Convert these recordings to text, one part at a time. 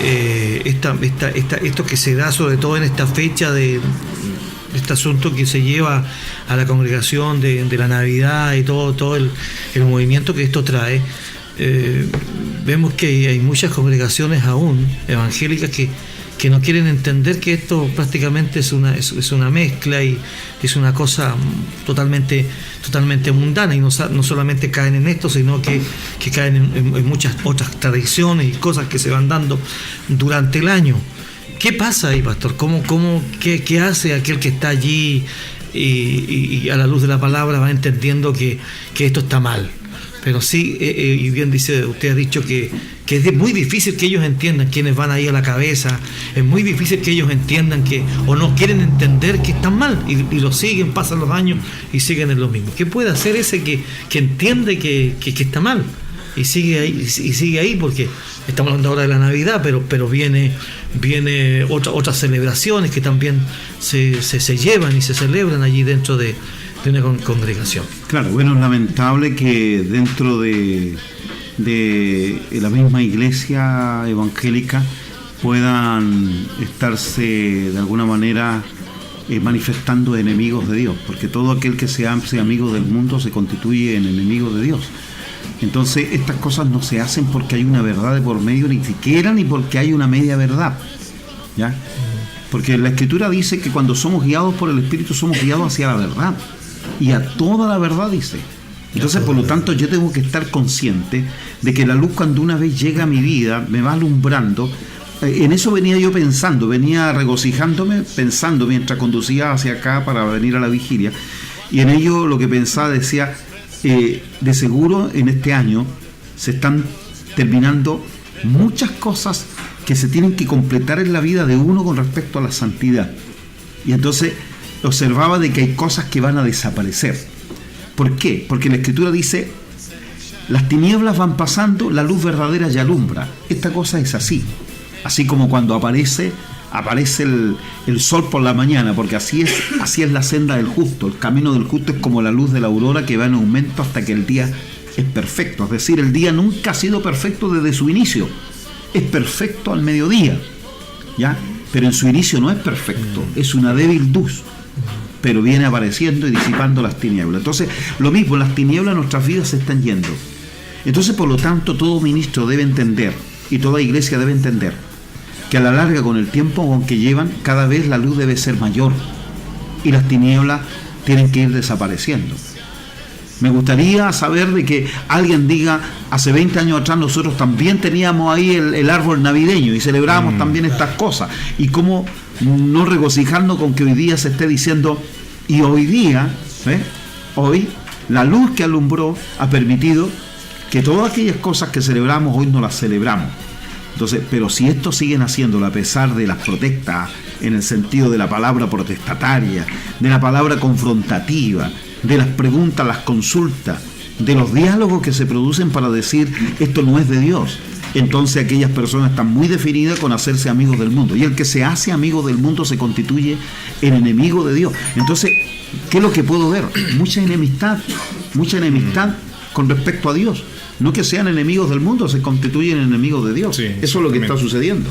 esto que se da sobre todo en esta fecha de este asunto que se lleva a la congregación de la Navidad y todo el movimiento que esto trae. Vemos que hay muchas congregaciones aún evangélicas que no quieren entender que esto prácticamente es una mezcla y es una cosa totalmente mundana, y no solamente caen en esto, sino que caen en muchas otras tradiciones y cosas que se van dando durante el año. ¿Qué pasa ahí, pastor? ¿Qué hace aquel que está allí y a la luz de la palabra va entendiendo que esto está mal? Pero sí, y bien dice, usted ha dicho que es muy difícil que ellos entiendan, quienes van ahí a la cabeza, es muy difícil que ellos entiendan o no quieren entender que están mal, y lo siguen, pasan los años y siguen en lo mismo. ¿Qué puede hacer ese que entiende que está mal y sigue ahí? Porque estamos hablando ahora de la Navidad, pero viene otras celebraciones que también se llevan y se celebran allí dentro de una congregación. Claro, bueno, es lamentable que dentro de la misma iglesia evangélica puedan estarse de alguna manera manifestando enemigos de Dios, porque todo aquel que se hace amigo del mundo se constituye en enemigo de Dios. Entonces estas cosas no se hacen porque hay una verdad de por medio, ni siquiera ni porque hay una media verdad, ¿ya? Porque la Escritura dice que cuando somos guiados por el Espíritu somos guiados hacia la verdad, y a toda la verdad, dice. Entonces, por lo tanto, yo tengo que estar consciente de que la luz, cuando una vez llega a mi vida, me va alumbrando. En eso venía yo pensando, venía regocijándome, pensando mientras conducía hacia acá para venir a la vigilia, y en ello lo que pensaba decía, de seguro en este año se están terminando muchas cosas que se tienen que completar en la vida de uno con respecto a la santidad. Y entonces observaba de que hay cosas que van a desaparecer. ¿Por qué? Porque la Escritura dice, las tinieblas van pasando, la luz verdadera ya alumbra. Esta cosa es así. Así como cuando aparece el sol por la mañana, porque así es la senda del justo. El camino del justo es como la luz de la aurora que va en aumento hasta que el día es perfecto. Es decir, el día nunca ha sido perfecto desde su inicio. Es perfecto al mediodía, ¿ya? Pero en su inicio no es perfecto, es una débil luz, pero viene apareciendo y disipando las tinieblas. Entonces, lo mismo, las tinieblas de nuestras vidas se están yendo. Entonces, por lo tanto, todo ministro debe entender, y toda iglesia debe entender, que a la larga, con el tiempo con que llevan, cada vez la luz debe ser mayor, y las tinieblas tienen que ir desapareciendo. Me gustaría saber de que alguien diga, hace 20 años atrás nosotros también teníamos ahí el árbol navideño y celebrábamos también estas cosas, y cómo no regocijarnos con que hoy día se esté diciendo, y hoy día, hoy, la luz que alumbró ha permitido que todas aquellas cosas que celebramos hoy no las celebramos. Entonces, pero si esto siguen haciéndolo a pesar de las protestas, en el sentido de la palabra protestataria, de la palabra confrontativa, de las preguntas, las consultas, de los diálogos que se producen para decir esto no es de Dios, entonces aquellas personas están muy definidas con hacerse amigos del mundo, y el que se hace amigo del mundo se constituye en enemigo de Dios. Entonces, ¿qué es lo que puedo ver? Mucha enemistad con respecto a Dios. No que sean enemigos del mundo, se constituyen enemigos de Dios. Sí, eso es lo que está sucediendo.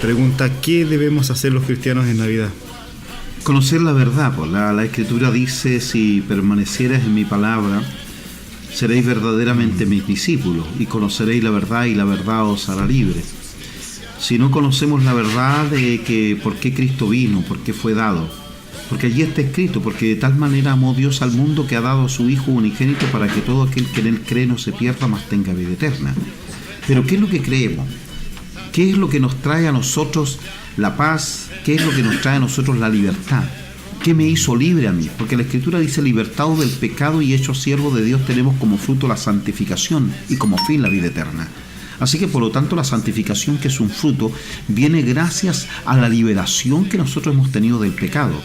Pregunta, ¿qué debemos hacer los cristianos en Navidad? Conocer la verdad. Pues la Escritura dice, si permanecieras en mi palabra, seréis verdaderamente mis discípulos, y conoceréis la verdad, y la verdad os hará libre. Si no conocemos la verdad de que por qué Cristo vino, por qué fue dado, porque allí está escrito, porque de tal manera amó Dios al mundo que ha dado a su Hijo unigénito para que todo aquel que en él cree no se pierda, mas tenga vida eterna. Pero ¿qué es lo que creemos? ¿Qué es lo que nos trae a nosotros la paz? ¿Qué es lo que nos trae a nosotros la libertad? ¿Qué me hizo libre a mí? Porque la Escritura dice, libertados del pecado y hechos siervos de Dios, tenemos como fruto la santificación y como fin la vida eterna. Así que por lo tanto la santificación, que es un fruto, viene gracias a la liberación que nosotros hemos tenido del pecado.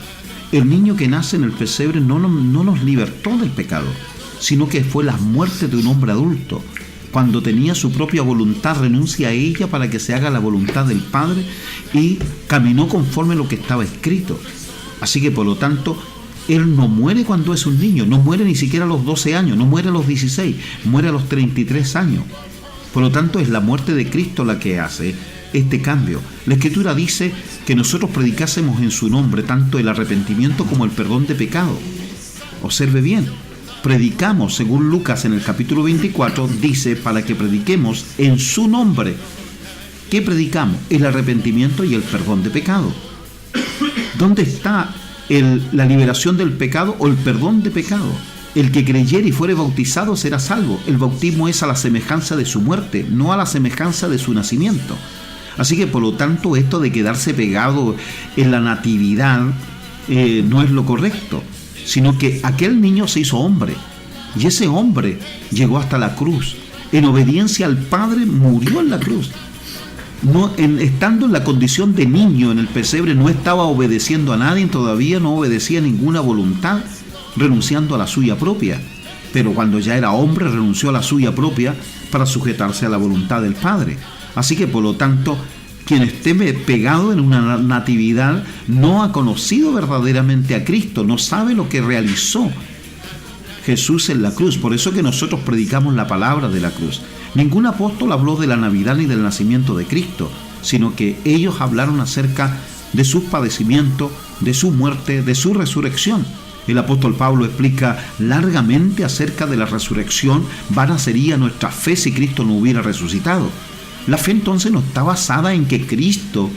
El niño que nace en el pesebre no nos libertó del pecado, sino que fue la muerte de un hombre adulto. Cuando tenía su propia voluntad, renuncia a ella para que se haga la voluntad del Padre, y caminó conforme a lo que estaba escrito. Así que por lo tanto, él no muere cuando es un niño, no muere ni siquiera a los 12 años, no muere a los 16, muere a los 33 años. Por lo tanto, es la muerte de Cristo la que hace este cambio. La Escritura dice que nosotros predicásemos en su nombre tanto el arrepentimiento como el perdón de pecado. Observe bien, predicamos, según Lucas en el capítulo 24, dice para que prediquemos en su nombre. ¿Qué predicamos? El arrepentimiento y el perdón de pecado. ¿Dónde está la liberación del pecado o el perdón de pecado? El que creyere y fuere bautizado será salvo. El bautismo es a la semejanza de su muerte, no a la semejanza de su nacimiento. Así que por lo tanto esto de quedarse pegado en la natividad no es lo correcto, sino que aquel niño se hizo hombre y ese hombre llegó hasta la cruz. En obediencia al Padre murió en la cruz. Estando en la condición de niño en el pesebre, no estaba obedeciendo a nadie, todavía no obedecía a ninguna voluntad, renunciando a la suya propia. Pero cuando ya era hombre, renunció a la suya propia para sujetarse a la voluntad del Padre. Así que por lo tanto, quien esté pegado en una natividad no ha conocido verdaderamente a Cristo, no sabe lo que realizó Jesús en la cruz. Por eso que nosotros predicamos la palabra de la cruz. Ningún apóstol habló de la Navidad ni del nacimiento de Cristo, sino que ellos hablaron acerca de sus padecimientos, de su muerte, de su resurrección. El apóstol Pablo explica largamente acerca de la resurrección. Vana sería nuestra fe si Cristo no hubiera resucitado. La fe entonces no está basada en que Cristo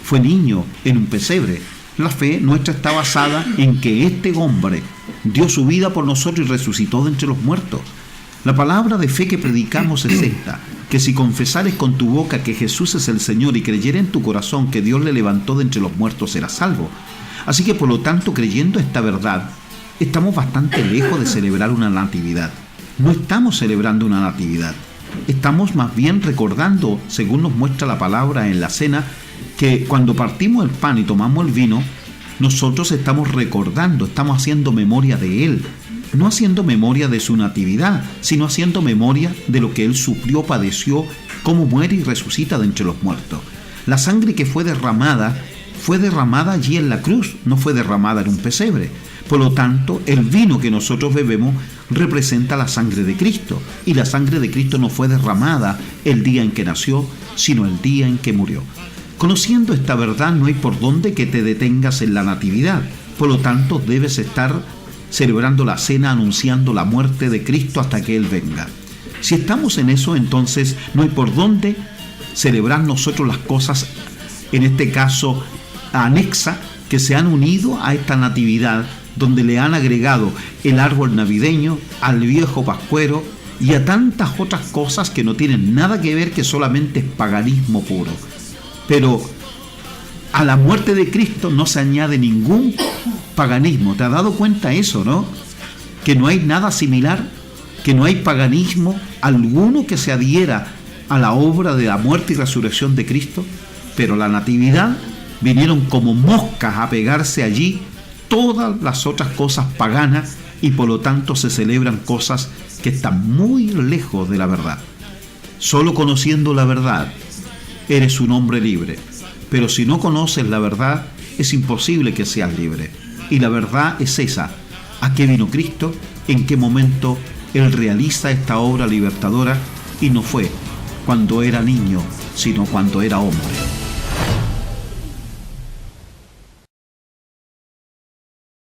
fue niño en un pesebre. La fe nuestra está basada en que este hombre dio su vida por nosotros y resucitó de entre los muertos. La palabra de fe que predicamos es esta: que si confesares con tu boca que Jesús es el Señor y creyeres en tu corazón que Dios le levantó de entre los muertos, serás salvo. Así que por lo tanto, creyendo esta verdad, estamos bastante lejos de celebrar una natividad. No estamos celebrando una natividad. Estamos más bien recordando, según nos muestra la palabra en la cena, que cuando partimos el pan y tomamos el vino, nosotros estamos recordando, estamos haciendo memoria de Él. No haciendo memoria de su natividad, sino haciendo memoria de lo que Él sufrió, padeció, cómo muere y resucita de entre los muertos. La sangre que fue derramada allí en la cruz, no fue derramada en un pesebre. Por lo tanto, el vino que nosotros bebemos representa la sangre de Cristo, y la sangre de Cristo no fue derramada el día en que nació, sino el día en que murió. Conociendo esta verdad, no hay por dónde que te detengas en la natividad. Por lo tanto, debes estar celebrando la cena, anunciando la muerte de Cristo hasta que Él venga. Si estamos en eso, entonces no hay por dónde celebrar nosotros las cosas, en este caso anexa, que se han unido a esta natividad, donde le han agregado el árbol navideño, al viejo pascuero y a tantas otras cosas que no tienen nada que ver, que solamente es paganismo puro. Pero a la muerte de Cristo no se añade ningún paganismo. ¿Te has dado cuenta eso, no? Que no hay nada similar, que no hay paganismo alguno que se adhiera a la obra de la muerte y resurrección de Cristo. Pero la natividad vinieron como moscas a pegarse allí todas las otras cosas paganas, y por lo tanto se celebran cosas que están muy lejos de la verdad. Solo conociendo la verdad eres un hombre libre, pero si no conoces la verdad es imposible que seas libre. Y la verdad es esa: ¿a qué vino Cristo? ¿En qué momento Él realiza esta obra libertadora? Y no fue cuando era niño, sino cuando era hombre.